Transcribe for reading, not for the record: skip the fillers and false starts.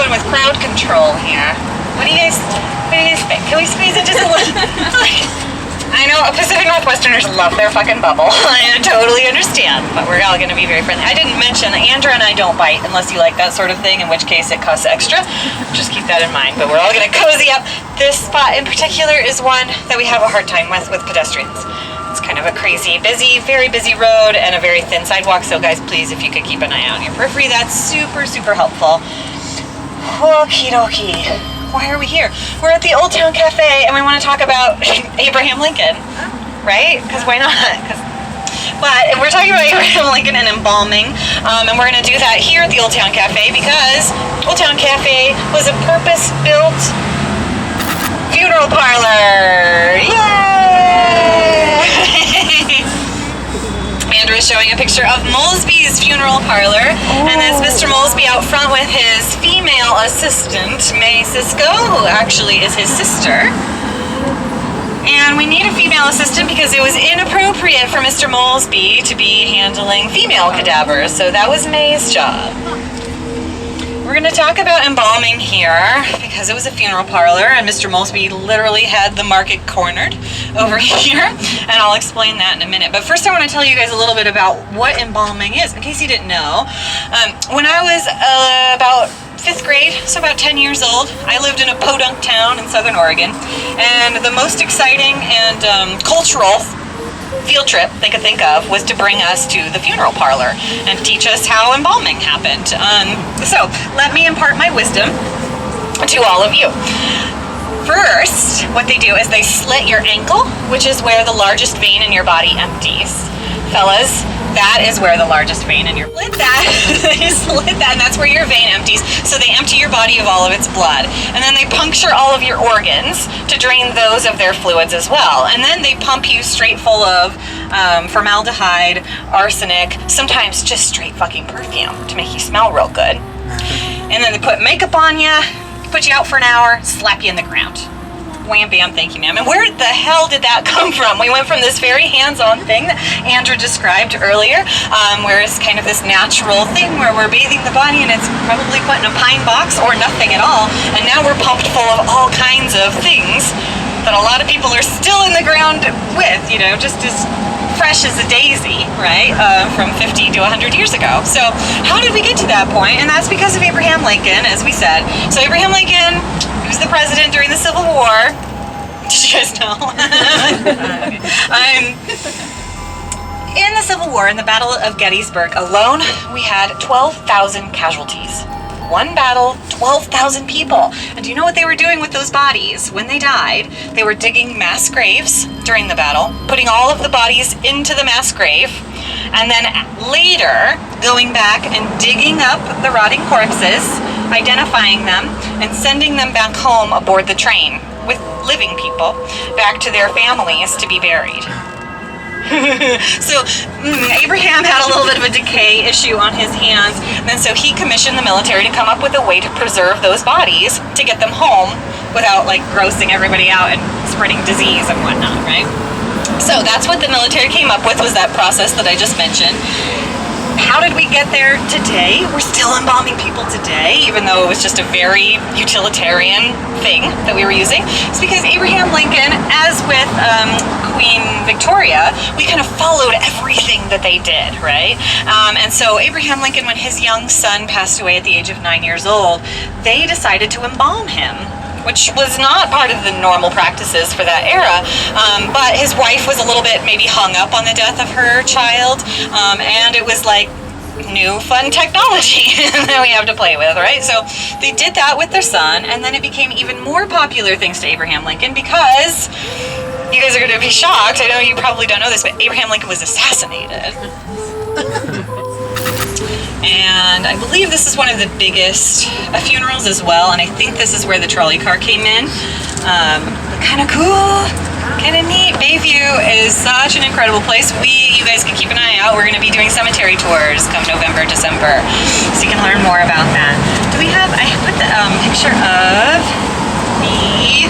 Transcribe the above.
doing with crowd control here? What do you guys think? Can we squeeze it just a little? I know Pacific Northwesterners love their fucking bubble. I totally understand, but we're all gonna be very friendly. I didn't mention Andrew and I don't bite unless you like that sort of thing, in which case it costs extra. Just keep that in mind, but we're all gonna cozy up. This spot in particular is one that we have a hard time with pedestrians. It's kind of a crazy, busy, very busy road and a very thin sidewalk, so guys, please, if you could keep an eye out on your periphery, that's super, super helpful. Okie dokie. Why are we here? We're at the Old Town Cafe and we want to talk about Abraham Lincoln, right? Because why not? But we're talking about Abraham Lincoln and embalming, and we're going to do that here at the Old Town Cafe because Old Town Cafe was a purpose-built funeral parlor. Yay! Andrew is showing a picture of Mosby's funeral parlor, and that's Mr. Mosby out front with his female assistant, May Cisco, who actually is his sister. And we need a female assistant because it was inappropriate for Mr. Mosby to be handling female cadavers, so that was May's job. We're going to talk about embalming here because it was a funeral parlor and Mr. Mosby literally had the market cornered over here, and I'll explain that in a minute. But first I want to tell you guys a little bit about what embalming is, in case you didn't know. When I was about 5th grade, so about 10 years old, I lived in a podunk town in Southern Oregon, and the most exciting and cultural field trip they could think of was to bring us to the funeral parlor and teach us how embalming happened. So let me impart my wisdom to all of you. First, what they do is they slit your ankle, which is where the largest vein in your body empties. Fellas, that is where the largest vein in your slit that, and that's where your vein empties. So they empty your body of all of its blood, and then they puncture all of your organs to drain those of their fluids as well. And then they pump you straight full of formaldehyde, arsenic, sometimes just straight fucking perfume to make you smell real good. And then they put makeup on you, put you out for an hour, slap you in the ground. Wham bam, thank you ma'am. And where the hell did that come from? We went from this very hands-on thing that Andrew described earlier, where it's kind of this natural thing where we're bathing the body and it's probably put in a pine box or nothing at all, and now we're pumped full of all kinds of things that a lot of people are still in the ground with, you know, just as fresh as a daisy, right, from 50 to 100 years ago. So how did we get to that point? And that's because of Abraham Lincoln, as we said. So Abraham Lincoln, he was the president during the Civil War. Did you guys know? In the Civil War, in the Battle of Gettysburg alone, we had 12,000 casualties. One battle, 12,000 people. And do you know what they were doing with those bodies when they died? They were digging mass graves during the battle, putting all of the bodies into the mass grave, and then later going back and digging up the rotting corpses, identifying them, and sending them back home aboard the train with living people back to their families to be buried. So Abraham had a little bit of a decay issue on his hands, and so he commissioned the military to come up with a way to preserve those bodies to get them home without like grossing everybody out and spreading disease and whatnot, right? So that's what the military came up with, was that process that I just mentioned. How did we get there today? We're still embalming people today, even though it was just a very utilitarian thing that we were using. It's because Abraham Lincoln, as with Queen Victoria, we kind of followed everything that they did, right? And so Abraham Lincoln, when his young son passed away at the age of 9 years old, they decided to embalm him, which was not part of the normal practices for that era, but his wife was a little bit maybe hung up on the death of her child, and it was like new fun technology that we have to play with, right? So they did that with their son, and then it became even more popular thanks to Abraham Lincoln, because you guys are going to be shocked, I know you probably don't know this, but Abraham Lincoln was assassinated. And I believe this is one of the biggest funerals as well, and I think this is where the trolley car came in. Kind of cool, kind of neat. Bayview is such an incredible place. You guys can keep an eye out. We're going to be doing cemetery tours come November, December, so you can learn more about that. Do we have, I put the picture of the